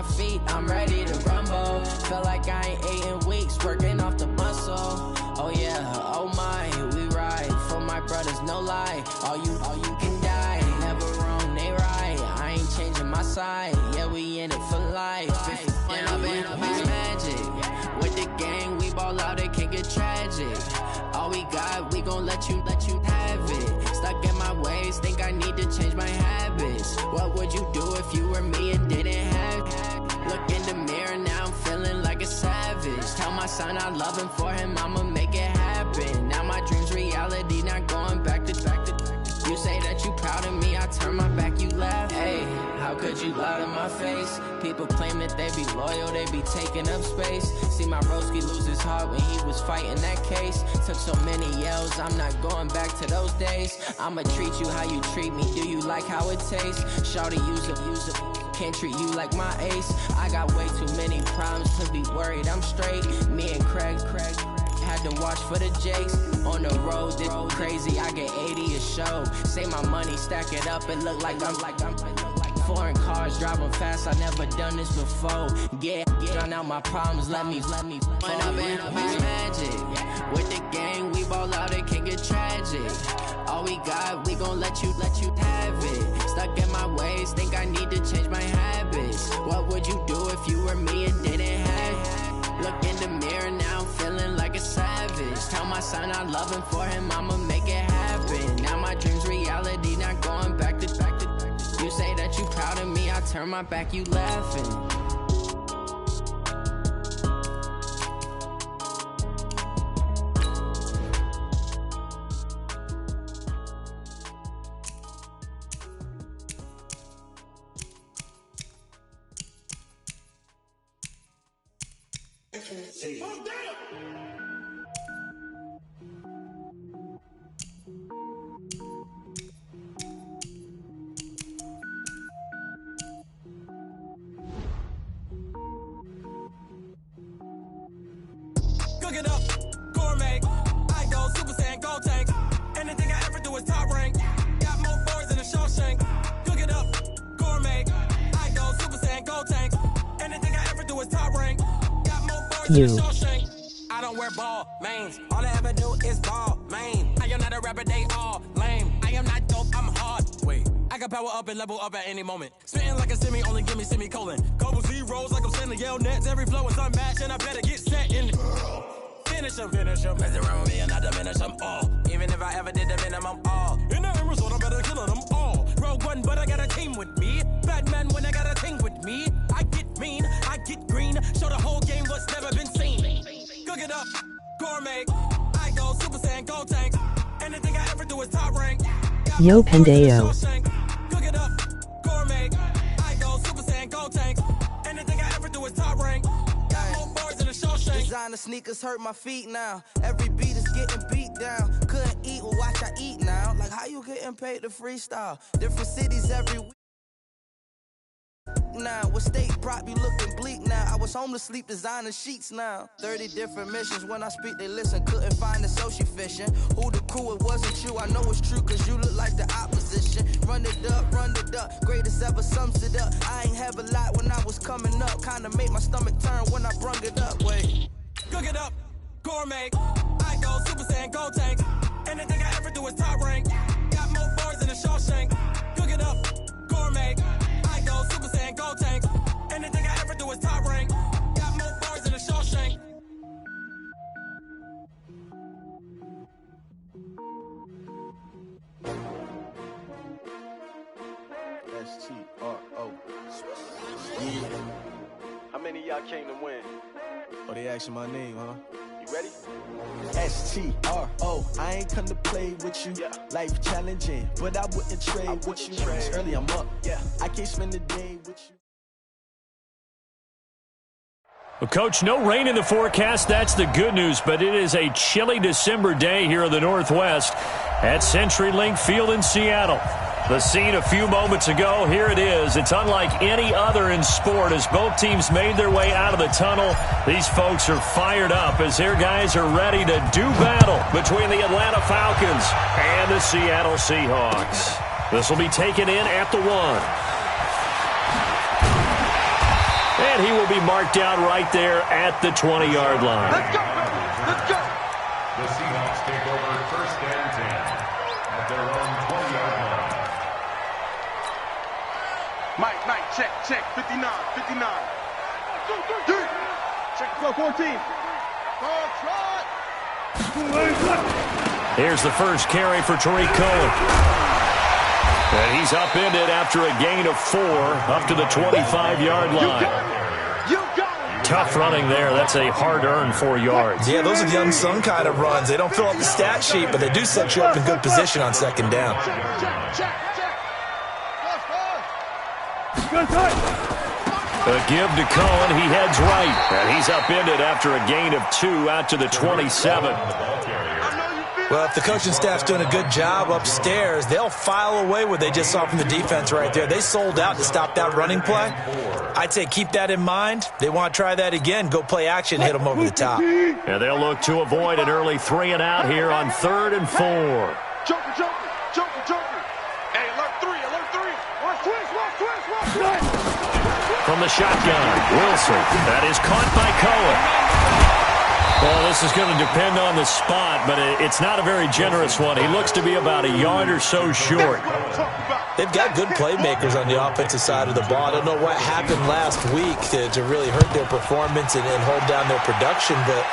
feet, I'm ready to rumble. Feel like I ain't ate in weeks, working off the muscle. Oh yeah, oh my, we ride for my brothers, no lie. All you can die, never wrong, they right. I ain't changing my side, yeah, we in it for life. When I've been magic, with the gang, we ball out, it can get tragic. All we got, we gon' let you have it. Stuck in my ways, think I need to change my habits. What would you do if you were me and didn't have it? Look in the mirror, now I'm feeling like a savage. Tell my son I love him, for him I'ma make it happen. Now my dream's reality, not going back to. You say that you proud of me, I turn my back, you laugh. Hey, how could you lie to my face? People claim that they be loyal, they be taking up space. See my broski lose his heart when he was fighting that case. Took so many yells, I'm not going back to those days. I'ma treat you how you treat me, do you like how it tastes? Shawty, use it. Can't treat you like my ace. I got way too many problems to be worried, I'm straight. Me and Craig had to watch for the Jakes. On the road, this crazy, I get 80 a show. Say my money, stack it up, it look like I'm foreign cars, driving fast, I never done this before. Get drown out my problems, let me When I've been magic, with the gang, we ball out, it can get tragic. All we got, we gon' let you have it. Stuck in my ways, think I need to change my habits. What would you do if you were me and didn't have it? Look in the mirror, now I'm feeling like a savage. Tell my son I love him, for him I'ma make it happen. Now my dream's reality, not going back to. You say that you proud of me, I turn my back, you laughing. Cook it up, gourmet. I go Super Saiyan, gold tank. Anything I ever do is top rank. Got more boys than a Shawshank. Cook it up, gourmet. I go Super Saiyan, gold tank. Anything I ever do is top rank. Got more boys than a Shawshank. I don't wear ball mains. All I ever do is ball main. I am not a rapper, they all lame. I am not dope, I'm hard. Wait, I can power up and level up at any moment. Spitting like a semi, only give me semicolon. Couple zeros like I'm sending yell nets. Every flow is unmatched, and I better get set in. Finish him. Mess around with me and I diminish them all. Even if I ever did the minimum, all. In the end result, I'm better killing them all. Rogue One, but I got a team with me. Batman when I got a team with me. I get mean, I get green. Show the whole game what's never been seen. Cook it up, gourmet. I go Super Saiyan, gold tank. Anything I ever do is top rank. Yo Pendeo. Cook it up, gourmet. I go Super Saiyan, gold tank. Anything I ever do is top rank. Designer sneakers hurt my feet now. Every beat is getting beat down. Couldn't eat, well watch I eat now. Like how you getting paid to freestyle? Different cities every week. Now, what state prop you looking bleak now? I was home to sleep designing sheets now. 30 different missions, when I speak they listen. Couldn't find the social fishing. Who the crew, it wasn't you. I know it's true cause you look like the opposition. Run it up, greatest ever sums it up. I ain't have a lot when I was coming up. Kinda made my stomach turn when I brung it up. Wait. Cook it up, gourmet. I go Super Saiyan, gold tank. Anything I ever do is top rank. Got more boys than a Shawshank. Cook it up, gourmet. I go Super Saiyan, gold tank. Anything I ever do is top rank. Got more boys than a Shawshank. S-T-R-O. Yeah. How many of y'all came to win? Oh, they asking my name, huh? You ready? S-T-R-O. I ain't come to play with you. Yeah. Life challenging, but I wouldn't trade with you. It's early, I'm up. Yeah. I can't spend the day with you. Well, Coach, no rain in the forecast. That's the good news, but it is a chilly December day here in the Northwest at CenturyLink Field in Seattle. The scene a few moments ago, here it is. It's unlike any other in sport as both teams made their way out of the tunnel. These folks are fired up as their guys are ready to do battle between the Atlanta Falcons and the Seattle Seahawks. This will be taken in at the 1. And he will be marked down right there at the 20-yard line. Let's go. Let's go. The Seahawks take over first and 10 at their own 20-yard line. Mike, check. 59. Check, go, 14. Here's the first carry for Tariq Cohen. And he's upended after a gain of 4 up to the 25-yard line. Tough running there. That's a hard-earned 4 yards. Yeah, those are the unsung kind of runs. They don't fill up the stat sheet, but they do set you up in good position on second down. A give to Cohen. He heads right. And he's upended after a gain of 2 out to the 27. Well, if the coaching staff's doing a good job upstairs, they'll file away what they just saw from the defense right there. They sold out to stop that running play. I'd say keep that in mind. They want to try that again. Go play action, hit them over the top. And they'll look to avoid an early 3 and out here on 3rd and 4. Joker. Hey, alert 3. Watch twist. From the shotgun, Wilson. That is caught by Cohen. Well, this is going to depend on the spot, but it's not a very generous one. He looks to be about a yard or so short. They've got good playmakers on the offensive side of the ball. I don't know what happened last week to really hurt their performance and hold down their production, but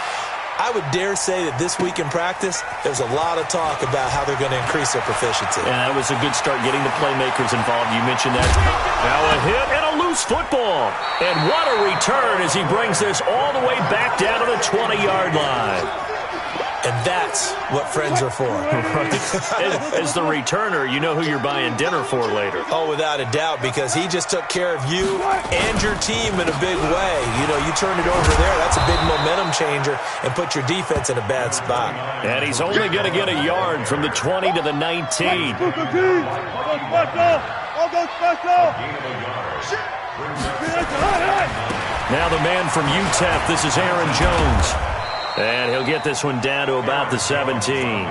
I would dare say that this week in practice, there's a lot of talk about how they're going to increase their proficiency. Yeah, that was a good start getting the playmakers involved. You mentioned that. Now a hit and a loose football. And what a return as he brings this all the way back down to the 20-yard line. And that's what friends are for. As the returner, you know who you're buying dinner for later. Oh, without a doubt, because he just took care of you and your team in a big way. You know, you turn it over there, that's a big momentum changer and put your defense in a bad spot. And he's only going to get a yard from the 20 to the 19. Now the man from UTEP, this is Aaron Jones. And he'll get this one down to about the 17.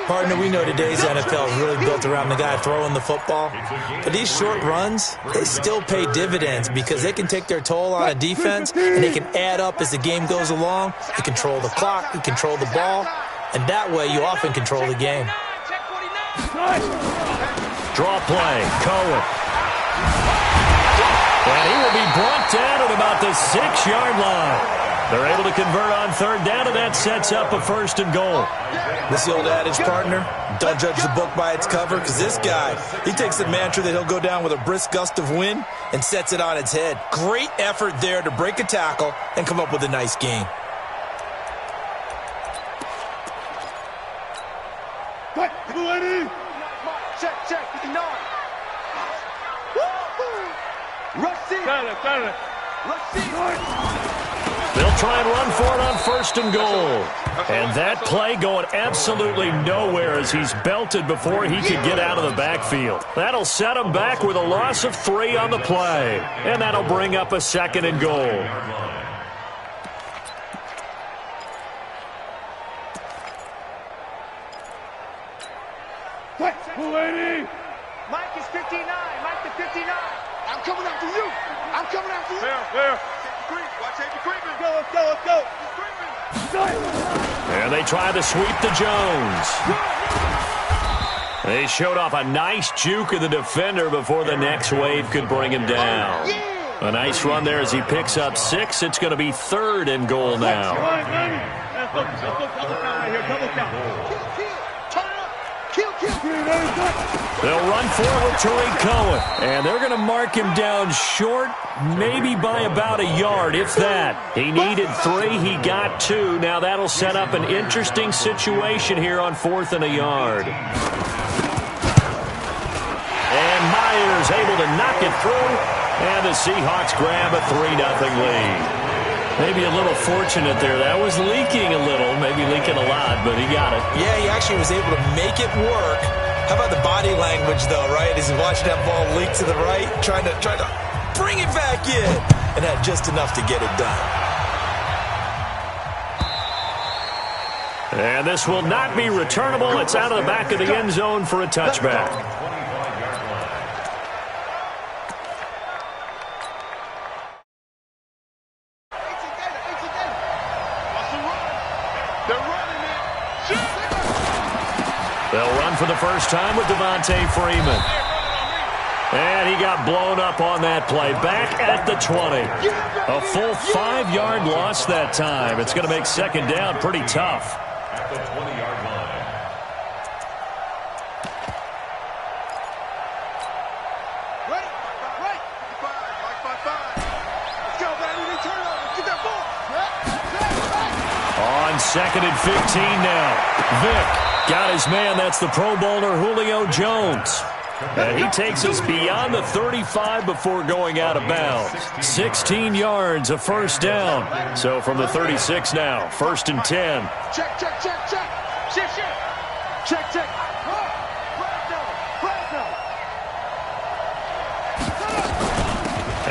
Partner, we know today's NFL is really built around the guy throwing the football. But these short runs, they still pay dividends because they can take their toll on a defense and they can add up as the game goes along. You control the clock, you control the ball, and that way you often control the game. Draw play, Cohen. And he will be brought down at about the 6-yard line. They're able to convert on 3rd down, and that sets up a 1st and goal. This is the old adage, partner. Don't judge the book by its cover, because this guy, he takes the mantra that he'll go down with a brisk gust of wind and sets it on its head. Great effort there to break a tackle and come up with a nice gain. Check, 59. Rush in. They'll try and run for it on 1st and goal. And that play going absolutely nowhere as he's belted before he could get out of the backfield. That'll set him back with a loss of 3 on the play. And that'll bring up a 2nd and goal. Mike is 59. Mike is 59. I'm coming after you. Fair. Watch Andy Creeping. Let's go. And they try to sweep to Jones. They showed off a nice juke of the defender before the next wave could bring him down. A nice run there as he picks up 6. It's going to be 3rd and goal now. They'll run for it with Tariq Cohen. And they're going to mark him down short, maybe by about a yard, if that. He needed 3. He got 2. Now that'll set up an interesting situation here on 4th and a yard. And Myers able to knock it through. And the Seahawks grab a 3-0 lead. Maybe a little fortunate there. That was leaking a little, maybe leaking a lot, but he got it. Yeah, he actually was able to make it work. How about the body language, though, right? As he watched that ball leak to the right, trying to bring it back in, and had just enough to get it done. And this will not be returnable. It's out of the back of the end zone for a touchback. They'll run for the first time with Devontae Freeman. And he got blown up on that play. Back at the 20. A full 5-yard loss that time. It's going to make second down pretty tough. At the 20-yard line. Right. Let's go, baby. Turn over. Get that ball. On second and 15 now. Vic got his man. That's the Pro Bowler Julio Jones. And he takes us beyond the 35 before going out of bounds. 16 yards, a first down. So from the 36 now, first and 10. Check. Check.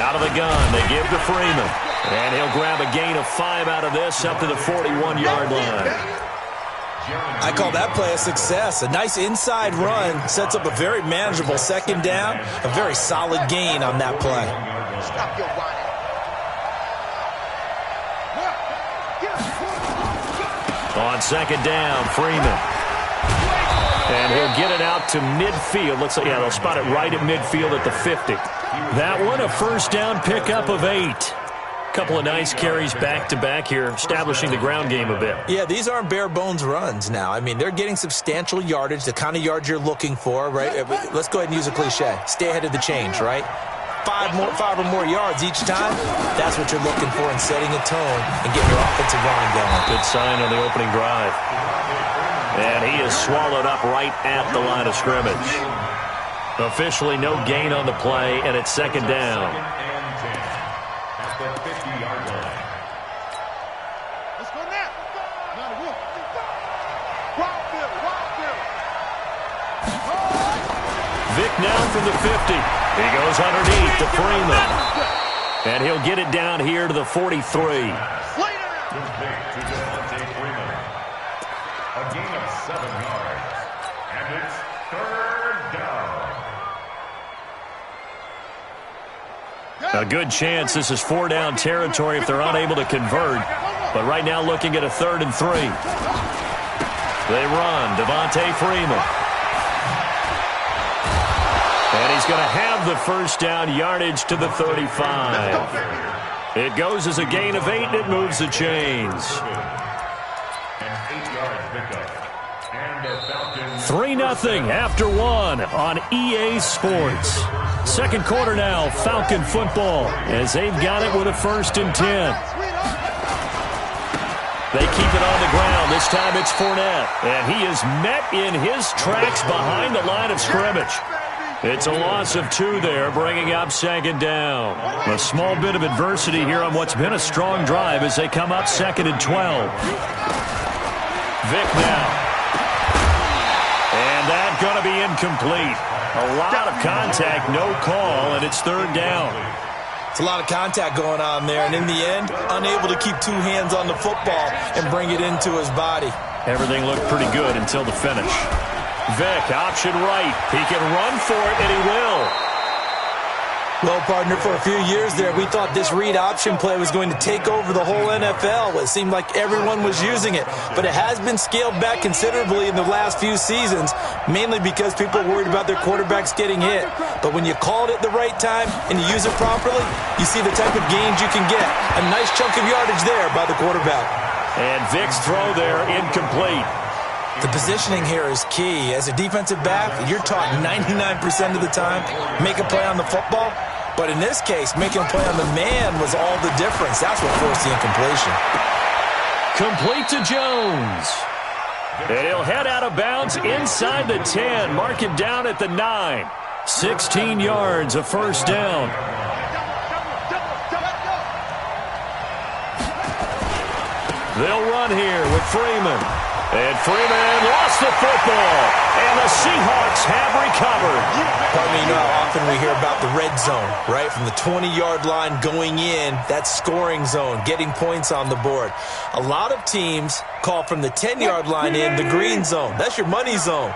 Out of the gun, they give to Freeman. And he'll grab a gain of 5 out of this up to the 41-yard line. I call that play a success. A nice inside run sets up a very manageable second down. A very solid gain on that play. Stop your whining. On second down, Freeman. And he'll get it out to midfield. Looks like, yeah, they'll spot it right at midfield at the 50. That one, a first down pickup of 8. Couple of nice carries back-to-back here, establishing the ground game a bit. Yeah, these aren't bare-bones runs now. I mean, they're getting substantial yardage, the kind of yards you're looking for, right? Let's go ahead and use a cliche. Stay ahead of the change, right? 5 or more yards each time, that's what you're looking for in setting a tone and getting your offensive line going. Good sign on the opening drive. And he is swallowed up right at the line of scrimmage. Officially no gain on the play, and it's second down. At the 50-yard line. Let's go now. Vic now from the 50. He goes underneath to Freeman. And he'll get it down here to the 43. Complete to Devontae Freeman. A gain of 7 yards. And it's third down. A good chance this is 4-down territory if they're unable to convert. But right now looking at a 3rd and 3. They run. Devontae Freeman. And he's going to have the first down, yardage to the 35. It goes as a gain of 8, and it moves the chains. An 8-yard pickup. And the Falcons 3-0 after 1 on EA Sports. Second quarter now, Falcon football, as they've got it with a 1st and 10. They keep it on the ground. This time it's Fournette. And he is met in his tracks behind the line of scrimmage. It's a loss of 2 there, bringing up second down. A small bit of adversity here on what's been a strong drive as they come up 2nd and 12. Vic now. And that's going to be incomplete. A lot of contact, no call, and it's 3rd down. It's a lot of contact going on there, and in the end, unable to keep 2 hands on the football and bring it into his body. Everything looked pretty good until the finish. Vic, option right. He can run for it, and he will. Well, partner, for a few years there, we thought this read option play was going to take over the whole NFL. It seemed like everyone was using it, but it has been scaled back considerably in the last few seasons, mainly because people are worried about their quarterbacks getting hit. But when you call it at the right time and you use it properly, you see the type of gains you can get. A nice chunk of yardage there by the quarterback. And Vic's throw there incomplete. The positioning here is key. As a defensive back, you're taught 99% of the time, make a play on the football. But in this case, making a play on the man was all the difference. That's what forced the incompletion. Complete to Jones. And he'll head out of bounds inside the 10. Mark him down at the 9. 16 yards, a first down. They'll run here with Freeman. And Freeman lost the football. And the Seahawks have recovered. Pardon me, you know how often we hear about the red zone, right? From the 20-yard line going in, that's scoring zone, getting points on the board. A lot of teams call from the 10-yard line in the green zone. That's your money zone.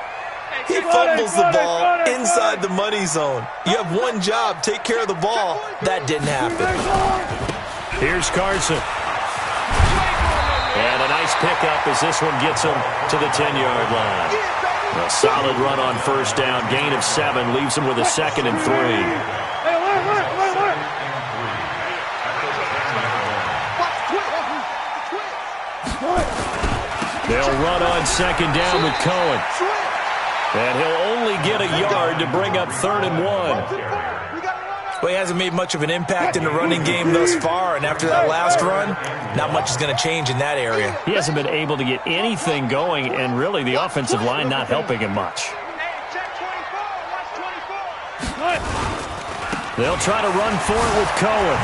He fumbles the ball inside the money zone. You have one job, take care of the ball. That didn't happen. Here's Carson. And a nice pickup as this one gets him to the 10-yard line. A solid run on first down. Gain of 7 leaves him with a 2nd and 3. They'll run on 2nd down with Cohen. And he'll only get a yard to bring up 3rd and 1. Well, he hasn't made much of an impact in the running game thus far, and after that last run, not much is going to change in that area. He hasn't been able to get anything going, and really the offensive line not helping him much. They'll try to run for it with Cohen.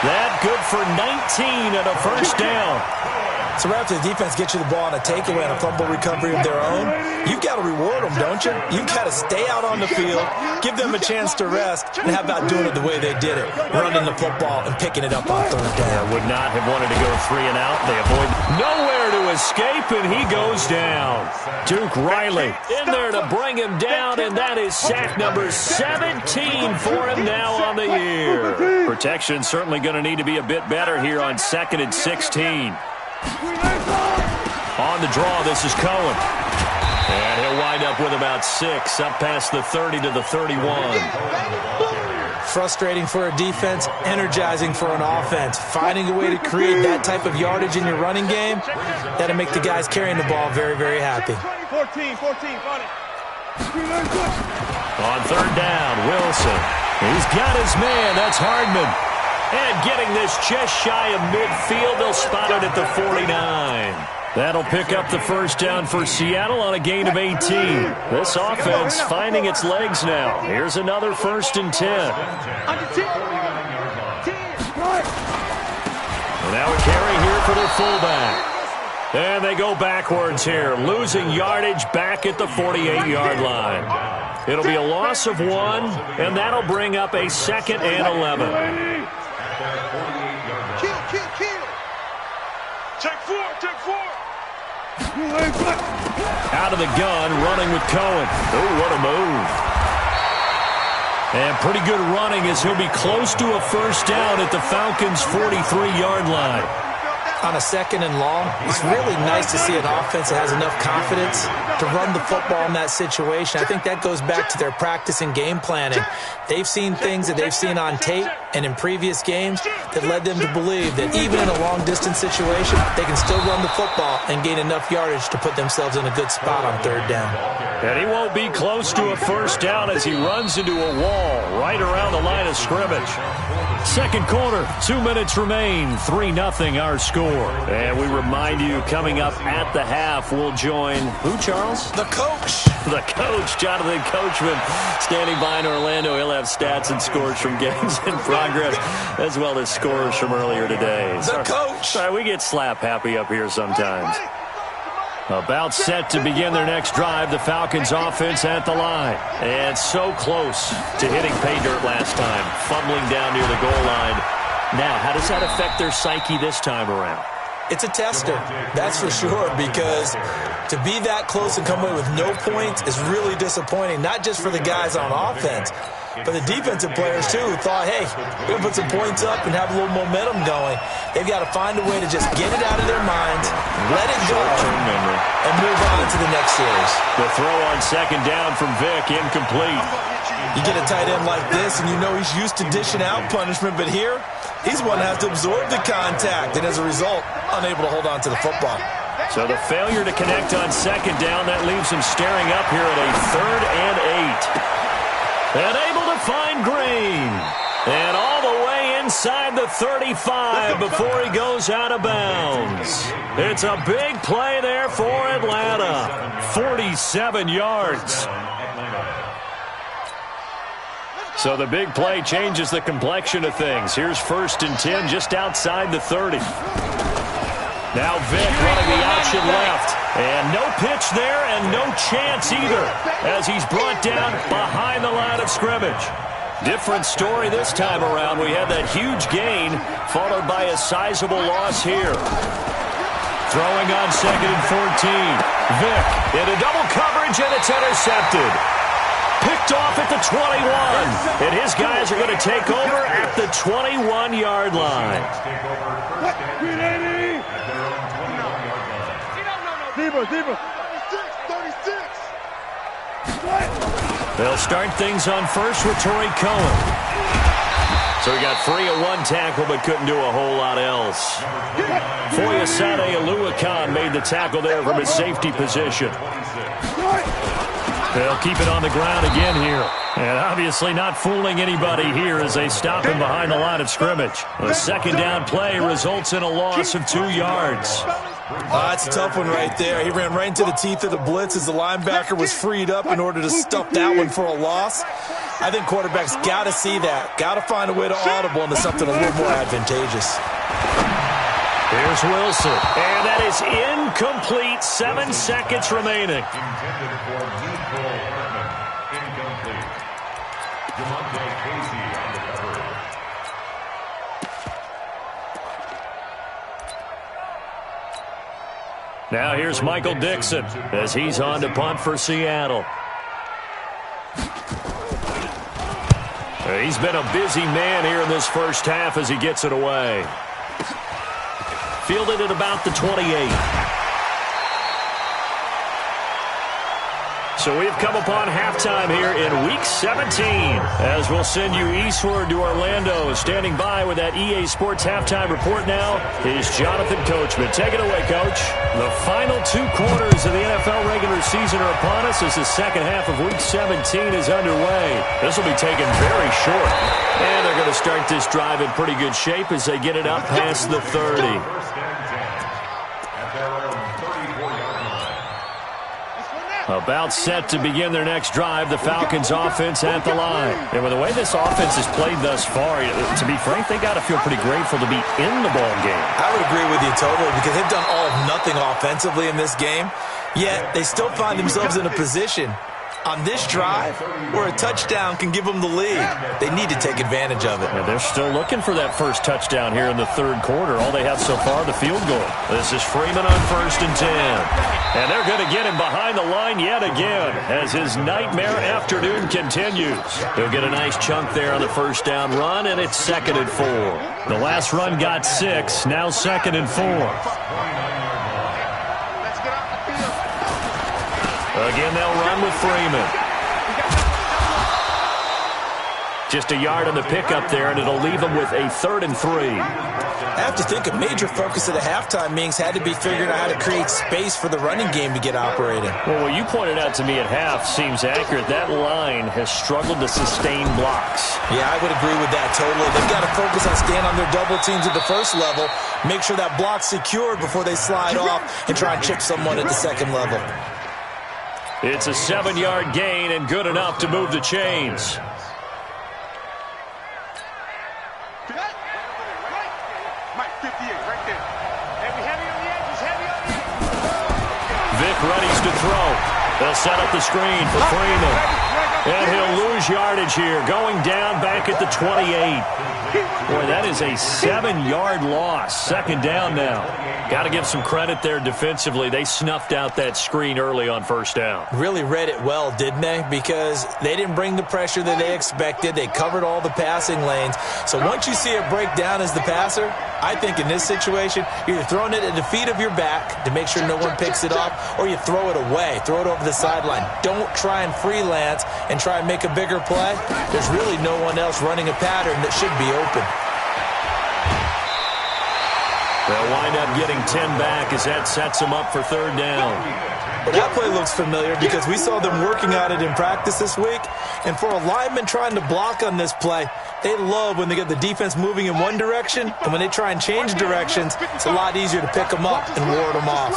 That good for 19 and a first down. So right after the defense gets you the ball on a takeaway and a fumble recovery of their own, you've got to reward them, don't you? You've got to stay out on the field, give them a chance to rest, and how about doing it the way they did it, running the football and picking it up on 3rd down. Would not have wanted to go 3 and out. They avoid nowhere to escape, and he goes down. Duke Riley in there to bring him down, and that is sack number 17 for him now on the year. Protection certainly going to need to be a bit better here on 2nd and 16. On the draw, this is Cohen. And he'll wind up with about 6, up past the 30 to the 31. Frustrating for a defense, energizing for an offense. Finding a way to create that type of yardage in your running game, that'll make the guys carrying the ball very, very happy. 14, On 3rd down, Wilson. He's got his man. That's Hardman. And getting this just shy of midfield, they'll spot it at the 49. That'll pick up the first down for Seattle on a gain of 18. This offense finding its legs now. Here's another 1st and 10. And now a carry here for their fullback. And they go backwards here, losing yardage back at the 48-yard line. It'll be a loss of 1, and that'll bring up a 2nd and 11. Out of the gun, running with Cohen. Oh, what a move. And pretty good running as he'll be close to a first down at the Falcons' 43-yard line. On a 2nd and long, it's really nice to see an offense that has enough confidence to run the football in that situation. I think that goes back to their practice and game planning. They've seen things that they've seen on tape and in previous games that led them to believe that even in a long-distance situation, they can still run the football and gain enough yardage to put themselves in a good spot on 3rd down. And he won't be close to a first down as he runs into a wall right around the line of scrimmage. 2nd quarter, 2 minutes remain, 3-0 our score. And we remind you, coming up at the half, we'll join who, Charles? The coach. The coach, Jonathan Coachman, standing by in Orlando. He'll have stats and scores from games in progress, as well as scores from earlier today. The coach. Sorry, we get slap happy up here sometimes. About set to begin their next drive, the Falcons offense at the line. And so close to hitting pay dirt last time, fumbling down near the goal line. Now, how does that affect their psyche this time around? It's a tester, that's for sure, because to be that close and come away with no points is really disappointing, not just for the guys on offense, but the defensive players, too, who thought, hey, we're going to put some points up and have a little momentum going. They've got to find a way to just get it out of their minds, let it go, and move on to the next series. The throw on 2nd down from Vick, incomplete. You get a tight end like this, and you know he's used to dishing out punishment, but here, he's one that has to absorb the contact, and as a result, unable to hold on to the football. So the failure to connect on 2nd down, that leaves him staring up here at a 3rd and 8. And able to find Green. And all the way inside the 35 before he goes out of bounds. It's a big play there for Atlanta. 47 yards. So the big play changes the complexion of things. Here's 1st and 10 just outside the 30. Now Vick running the option left. And no pitch there and no chance either as he's brought down behind the line of scrimmage. Different story this time around. We had that huge gain followed by a sizable loss here. Throwing on 2nd and 14. Vick into double coverage and it's intercepted. Picked off at the 21. And his guys are going to take over at the 21-yard line. They'll start things on first with Torrey Cohen. So he got free of one tackle but couldn't do a whole lot else. Foyesade Oluwakan made the tackle there from his safety position. They'll keep it on the ground again here. And obviously not fooling anybody here as they stop him behind the line of scrimmage. The second down play results in a loss of 2 yards. That's a tough one right there. He ran right into the teeth of the blitz as the linebacker was freed up in order to stuff that one for a loss. I think quarterbacks got to see that. Got to find a way to audible into something a little more advantageous. Here's Wilson. And that is incomplete. 7 seconds remaining. Intended for Nicole Hartman. Incomplete. Jamonte Casey on the cover. Now here's Michael Dixon as he's on to punt for Seattle. He's been a busy man here in this first half as he gets it away. Fielded at about the 28. So we've come upon halftime here in Week 17 as we'll send you eastward to Orlando. Standing by with that EA Sports halftime report now is Jonathan Coachman. Take it away, Coach. The final 2 quarters of the NFL regular season are upon us as the second half of Week 17 is underway. This will be taken very short. And they're going to start this drive in pretty good shape as they get it up past the 30. About set to begin their next drive, the Falcons offense at the line. And with the way this offense has played thus far, to be frank, they got to feel pretty grateful to be in the ball game. I would agree with you totally because they've done all of nothing offensively in this game, yet they still find themselves in a position on this drive where a touchdown can give them the lead. They need to take advantage of it. And they're still looking for that first touchdown here in the third quarter. All they have so far, the field goal. This is Freeman on 1st and 10. And they're going to get him behind the line yet again as his nightmare afternoon continues. He'll get a nice chunk there on the first down run, and it's 2nd and 4. The last run got 6, now 2nd and 4. Again, they'll run with Freeman. Just a yard on the pickup there, and it'll leave them with a 3rd and 3. I have to think a major focus of the halftime meetings had to be figuring out how to create space for the running game to get operating. Well, what you pointed out to me at half seems accurate. That line has struggled to sustain blocks. Yeah, I would agree with that totally. They've got to focus on staying on their double teams at the first level, make sure that block's secured before they slide off and try and chip someone at the second level. It's a 7-yard gain and good enough to move the chains. Vic readies to throw. They'll set up the screen for Freeman. And he'll lose yardage here, going down back at the 28. Boy, that is a 7-yard loss. 2nd down now. Got to give some credit there defensively. They snuffed out that screen early on 1st down. Really read it well, didn't they? Because they didn't bring the pressure that they expected. They covered all the passing lanes. So once you see it break down as the passer, I think in this situation, you're throwing it at the feet of your back to make sure no one picks it off, or you throw it away. Throw it over the sideline. Don't try and freelance and try and make a bigger play. There's really no one else running a pattern that should be open. They'll wind up getting 10 back as that sets them up for 3rd down. Well, that play looks familiar because we saw them working at it in practice this week. And for a lineman trying to block on this play, they love when they get the defense moving in one direction. And when they try and change directions, it's a lot easier to pick them up and ward them off.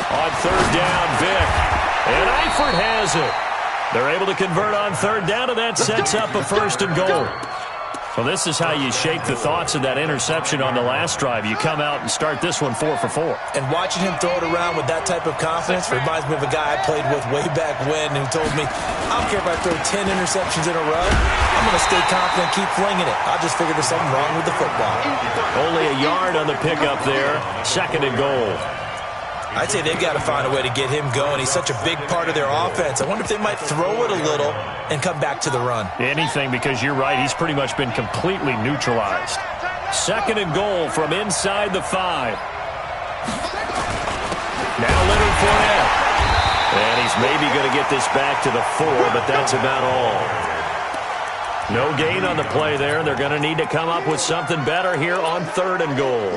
On 3rd down, Vic. And Eifert has it. They're able to convert on 3rd down, and that sets up a 1st and goal. Well, this is how you shake the thoughts of that interception on the last drive. You come out and start this one 4 for 4. And watching him throw it around with that type of confidence reminds me of a guy I played with way back when who told me, I don't care if I throw 10 interceptions in a row. I'm going to stay confident, keep flinging it. I just figured there's something wrong with the football. Only a yard on the pickup there. 2nd and goal. I'd say they've got to find a way to get him going. He's such a big part of their offense. I wonder if they might throw it a little and come back to the run. Anything, because you're right. He's pretty much been completely neutralized. 2nd and goal from inside the 5. maybe going to get this back to the 4, but that's about all. No gain on the play there. They're going to need to come up with something better here on 3rd and goal.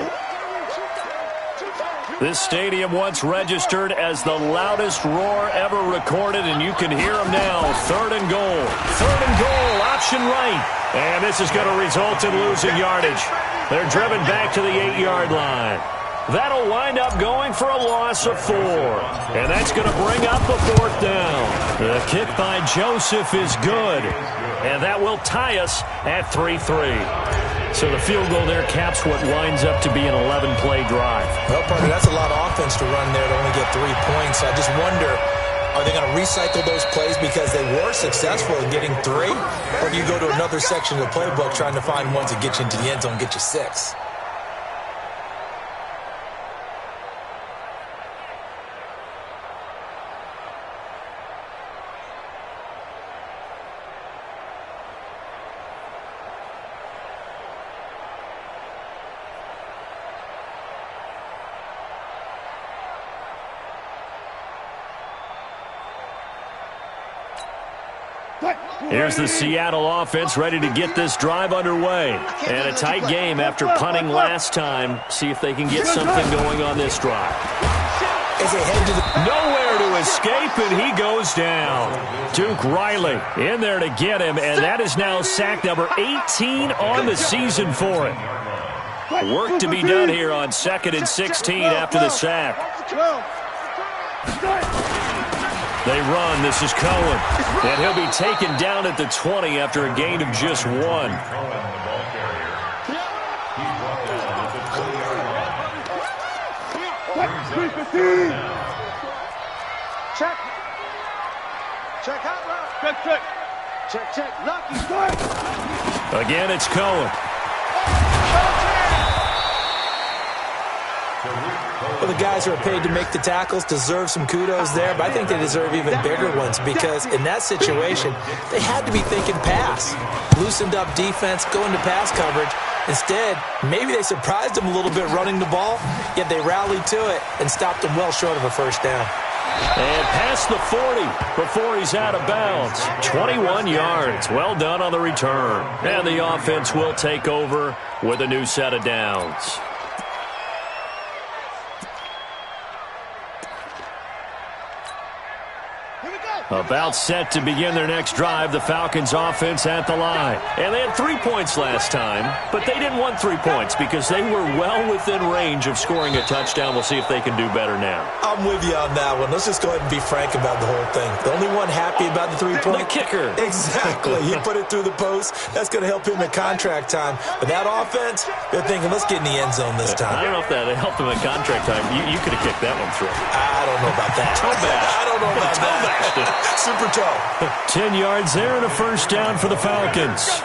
This stadium once registered as the loudest roar ever recorded, and you can hear them now. 3rd and goal. 3rd and goal, option right. And this is going to result in losing yardage. They're driven back to the 8-yard line. That'll wind up going for a loss of 4. And that's going to bring up the 4th down. The kick by Joseph is good. And that will tie us at 3-3. So the field goal there caps what winds up to be an 11-play drive. Well, partner, that's a lot of offense to run there to only get 3 points. I just wonder, are they going to recycle those plays because they were successful in getting 3? Or do you go to another section of the playbook trying to find ones that get you into the end zone and get you 6? Here's the Seattle offense ready to get this drive underway. And a tight game after punting last time. See if they can get something going on this drive. Nowhere to escape, and he goes down. Duke Riley in there to get him, and that is now sack number 18 on the season for him. Work to be done here on 2nd and 16 after the sack. They run. This is Cohen. And he'll be taken down at the 20 after a gain of just 1. Check. Check out route. Check. Lucky start. Again, it's Cohen. Well, the guys who are paid to make the tackles deserve some kudos there, but I think they deserve even bigger ones because in that situation, they had to be thinking pass. Loosened up defense, going to pass coverage. Instead, maybe they surprised them a little bit running the ball, yet they rallied to it and stopped them well short of a first down. And past the 40 before he's out of bounds. 21 yards. Well done on the return. And the offense will take over with a new set of downs. About set to begin their next drive, the Falcons offense at the line. And they had 3 points last time, but they didn't want 3 points because they were well within range of scoring a touchdown. We'll see if they can do better now. I'm with you on that one. Let's just go ahead and be frank about the whole thing. The only one happy about the 3-point? The kicker. Exactly. He put it through the post. That's going to help him at contract time. But that offense, they're thinking, let's get in the end zone this time. I don't know if that helped him at contract time. You could have kicked that one through. I don't know about that. Toe bash. I don't know about that. Super toe. 10 yards there and a first down for the Falcons.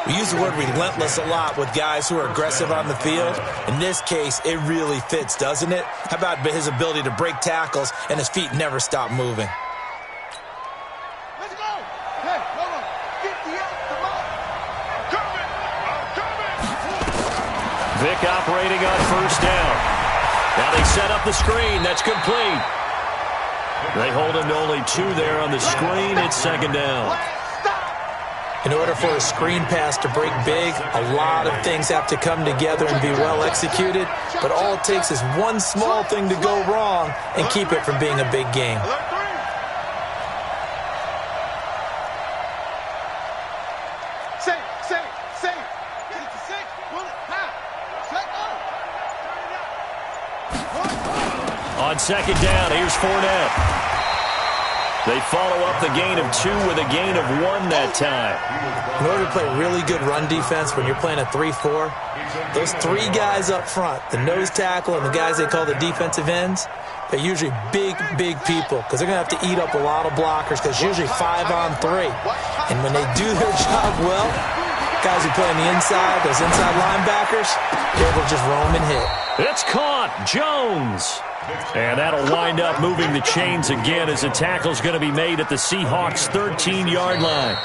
We use the word relentless a lot with guys who are aggressive on the field. In this case, it really fits, doesn't it? How about his ability to break tackles and his feet never stop moving? Let's go. Hey, hold on. Get the out. Come on. Coming. Vic operating on first down. Now they set up the screen. That's complete. They hold him to only 2 there on the screen. It's second down. In order for a screen pass to break big, a lot of things have to come together and be well executed. But all it takes is one small thing to go wrong and keep it from being a big game. On second down, here's Fournette. They follow up the gain of 2 with a gain of 1 that time. In order to play really good run defense when you're playing a 3-4, those 3 guys up front, the nose tackle and the guys they call the defensive ends, they're usually big people because they're going to have to eat up a lot of blockers because usually 5 on 3. And when they do their job well, guys who play on the inside, those inside linebackers, they're able to just roam and hit. It's caught. Jones. And that'll wind up moving the chains again as the tackle's going to be made at the Seahawks' 13-yard line.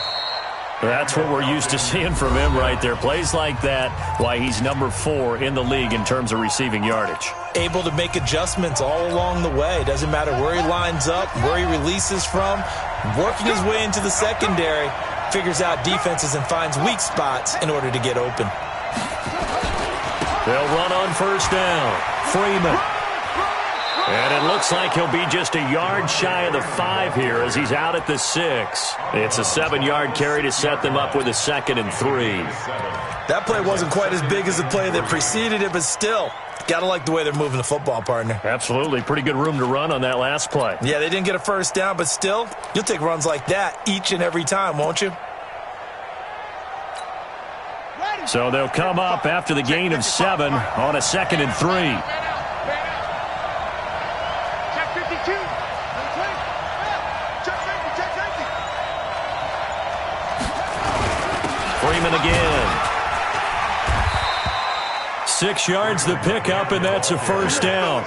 That's what we're used to seeing from him right there. Plays like that, why he's number 4 in the league in terms of receiving yardage. Able to make adjustments all along the way. Doesn't matter where he lines up, where he releases from. Working his way into the secondary, figures out defenses and finds weak spots in order to get open. They'll run on first down. Freeman. And it looks like he'll be just a yard shy of the 5 here as he's out at the 6. It's a 7-yard carry to set them up with a 2nd and 3. That play wasn't quite as big as the play that preceded it, but still, gotta like the way they're moving the football, partner. Absolutely. Pretty good room to run on that last play. Yeah, they didn't get a first down, but still, you'll take runs like that each and every time, won't you? So they'll come up after the gain of 7 on a 2nd and 3. Freeman again. 6 yards the pickup, and that's a first down.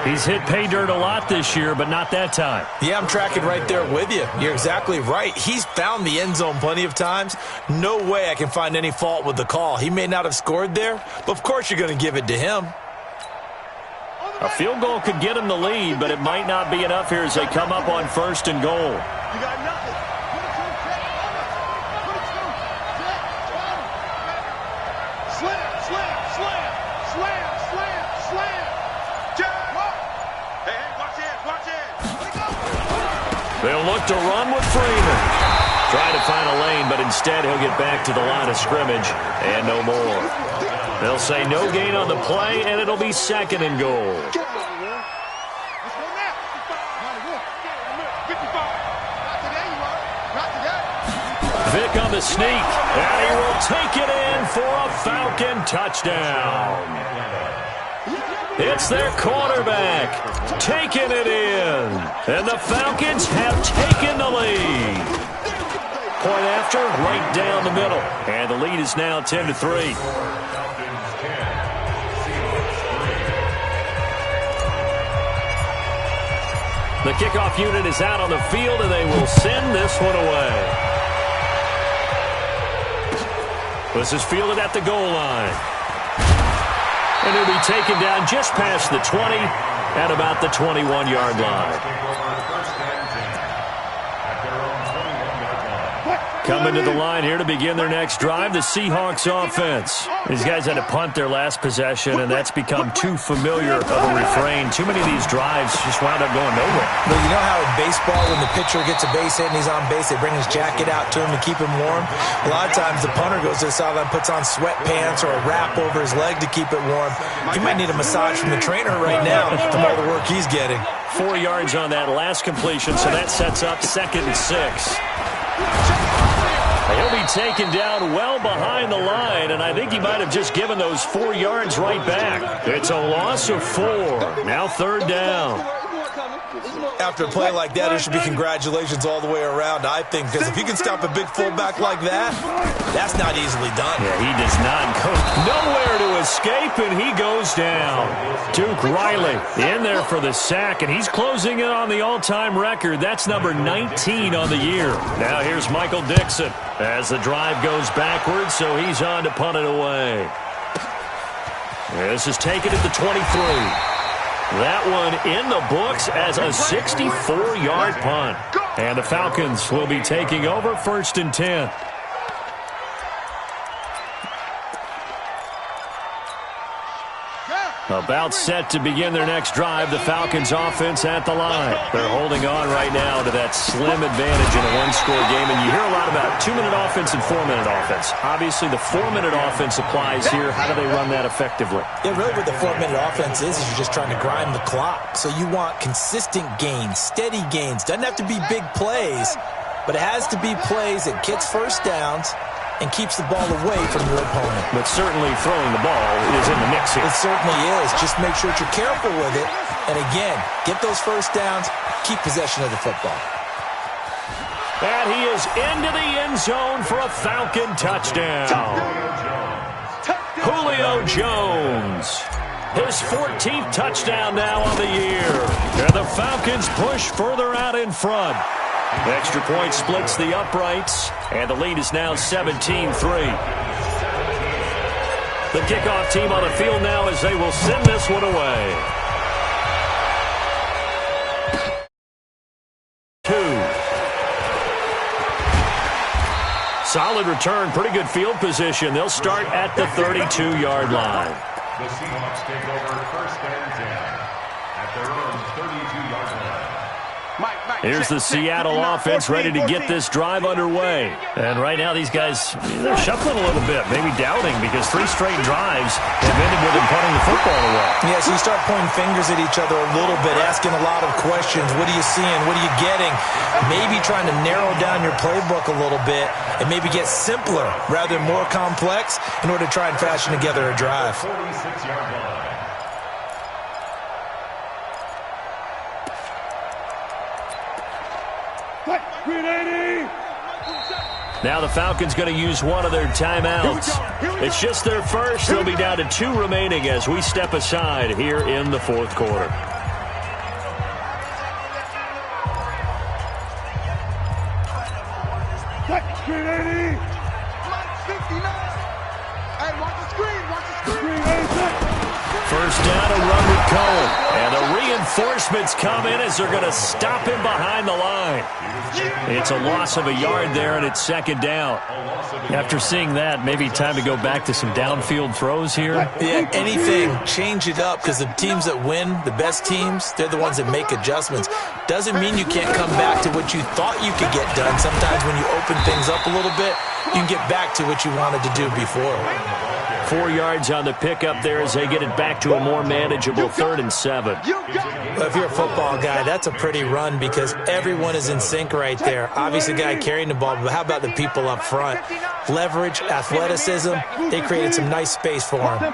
He's hit pay dirt a lot this year, but not that time. Yeah, I'm tracking right there with you. You're exactly right. He's found the end zone plenty of times. No way I can find any fault with the call. He may not have scored there, but of course you're going to give it to him. A field goal could get him the lead, but it might not be enough here as they come up on 1st and goal. You got nothing. They'll look to run with Freeman. Try to find a lane, but instead he'll get back to the line of scrimmage and no more. They'll say no gain on the play, and it'll be 2nd and goal. Vick on the sneak, and he will take it in for a Falcon touchdown. It's their quarterback taking it in, and the Falcons have taken the lead. Point after, right down the middle, and the lead is now 10-3. The kickoff unit is out on the field, and they will send this one away. This is fielded at the goal line. And he'll be taken down just past the 20 at about the 21-yard line. Coming to the line here to begin their next drive, the Seahawks offense. These guys had to punt their last possession, and that's become too familiar of a refrain. Too many of these drives just wound up going nowhere. Well, you know how in baseball, when the pitcher gets a base hit and he's on base, they bring his jacket out to him to keep him warm? A lot of times the punter goes to the sideline, puts on sweatpants or a wrap over his leg to keep it warm. He might need a massage from the trainer right now from all the work he's getting. 4 yards on that last completion, so that sets up 2nd and 6. He'll be taken down well behind the line, and I think he might have just given those 4 yards right back. It's a loss of 4. Now 3rd down. After a play like that, it should be congratulations all the way around, I think, because if you can stop a big fullback like that, that's not easily done. Yeah, he does not go nowhere to escape, and he goes down. Duke Riley in there for the sack, and he's closing in on the all-time record. That's number 19 on the year. Now here's Michael Dixon as the drive goes backwards, so he's on to punt it away. This is taken at the 23. That one in the books as a 64-yard punt. And the Falcons will be taking over 1st and 10. About set to begin their next drive, the Falcons offense at the line. They're holding on right now to that slim advantage in a one-score game, and you hear a lot about 2-minute offense and 4-minute offense. Obviously, the 4-minute offense applies here. How do they run that effectively? Yeah, really what the 4-minute offense is you're just trying to grind the clock. So you want consistent gains, steady gains. Doesn't have to be big plays, but it has to be plays that gets first downs and keeps the ball away from your opponent. But certainly throwing the ball is in the mix here. It certainly is. Just make sure that you're careful with it. And again, get those first downs, keep possession of the football. And he is into the end zone for a Falcon touchdown. Julio Jones. His 14th touchdown now on the year. And the Falcons push further out in front. Extra point splits the uprights, and the lead is now 17-3. The kickoff team on the field now as they will send this one away. 2. Solid return, pretty good field position. They'll start at the 32-yard line. The Seahawks take over first and 10 at their own 32-yard line. Here's the Seattle offense ready to get this drive underway. And right now these guys, they're shuffling a little bit, maybe doubting, because 3 straight drives have ended with them punting the football away. Yeah, so you start pointing fingers at each other a little bit, asking a lot of questions. What are you seeing? What are you getting? Maybe trying to narrow down your playbook a little bit and maybe get simpler rather than more complex in order to try and fashion together a drive. 46-yard line. Now the Falcons going to use one of their timeouts. It's just their first. They'll be down to 2 remaining as we step aside here in the fourth quarter. Screen 80. 59. Hey, watch the screen. Watch the screen. First down, a run with Cohen. And the reinforcements come in as they're going to stop him behind the line. It's a loss of a yard there, and it's second down. After seeing that, maybe time to go back to some downfield throws here. Yeah, anything, change it up, because the teams that win, the best teams, they're the ones that make adjustments. Doesn't mean you can't come back to what you thought you could get done. Sometimes when you open things up a little bit, you can get back to what you wanted to do before. 4 yards on the pickup there as they get it back to a more manageable 3rd and 7. Well, if you're a football guy, that's a pretty run because everyone is in sync right there. Obviously, the guy carrying the ball, but how about the people up front? Leverage, athleticism, they created some nice space for him. To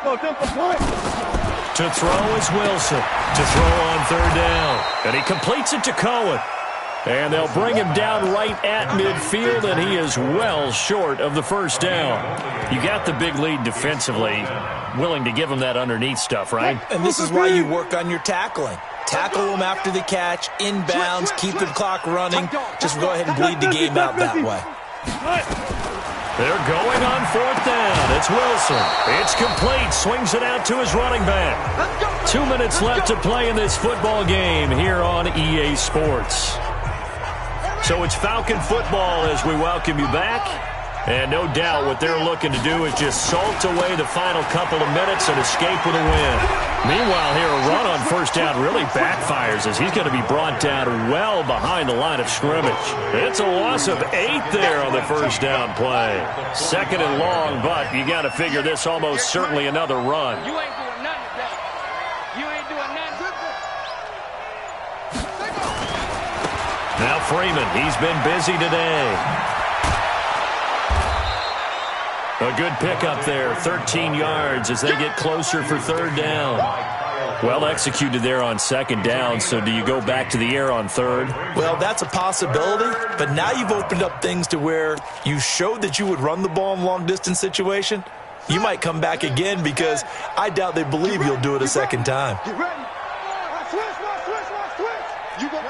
throw is Wilson. To throw on 3rd down. And he completes it to Cohen. And they'll bring him down right at midfield, and he is well short of the first down. You got the big lead defensively, willing to give him that underneath stuff, right? And this is why you work on your tackling. Tackle them after the catch, inbounds, keep the clock running. Just go ahead and bleed the game out that way. They're going on 4th down. It's Wilson. It's complete. Swings it out to his running back. 2 minutes left to play in this football game here on EA Sports. So it's Falcon football as we welcome you back. And no doubt what they're looking to do is just salt away the final couple of minutes and escape with a win. Meanwhile, here a run on 1st down really backfires as he's going to be brought down well behind the line of scrimmage. It's a loss of 8 there on the 1st down play. 2nd and long, but you got to figure this almost certainly another run. You ain't doing nothing today. You ain't doing nothing. Now Freeman, he's been busy today. A good pickup there, 13 yards as they get closer for 3rd down. Well executed there on 2nd down, so do you go back to the air on 3rd? Well, that's a possibility, but now you've opened up things to where you showed that you would run the ball in a long-distance situation. You might come back again because I doubt they believe you'll do it a second time. Get ready. Switch. You go.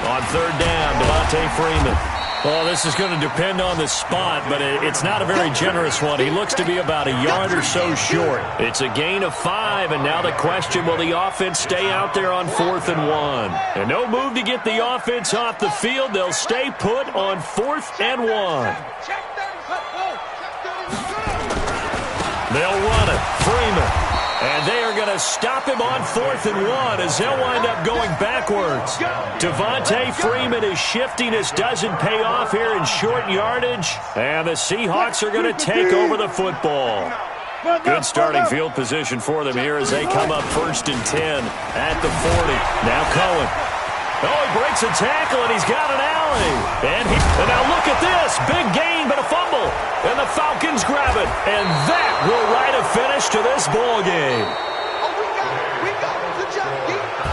On 3rd down, Devontae Freeman. Well, this is going to depend on the spot, but it's not a very generous one. He looks to be about a yard or so short. It's a gain of 5, and now the question, will the offense stay out there on 4th and 1? And no move to get the offense off the field. They'll stay put on 4th and 1. They'll run it. Freeman. And they are going to stop him on 4th and 1 as they'll wind up going backwards. Devontae Freeman is shifting. This doesn't pay off here in short yardage. And the Seahawks are going to take over the football. Good starting field position for them here as they come up 1st and 10 at the 40. Now Cohen. Oh, he breaks a tackle, and he's got an alley. And now look at this. Big gain, but a fumble. And the Falcons grab it. And that will write a finish to this ball game.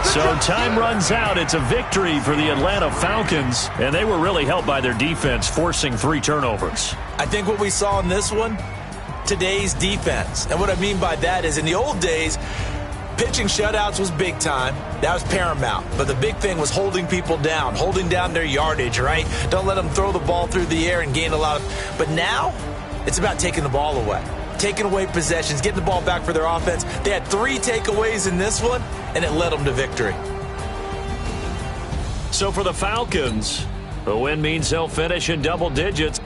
So time runs out. It's a victory for the Atlanta Falcons. And they were really helped by their defense, forcing 3 turnovers. I think what we saw in this one, today's defense. And what I mean by that is in the old days, Pitching shutouts was big time. That was paramount. But the big thing was holding people down, holding down their yardage, right? Don't let them throw the ball through the air and gain a lot of... But now, it's about taking the ball away. Taking away possessions, getting the ball back for their offense. They had 3 takeaways in this one, and it led them to victory. So for the Falcons, the win means they'll finish in double digits.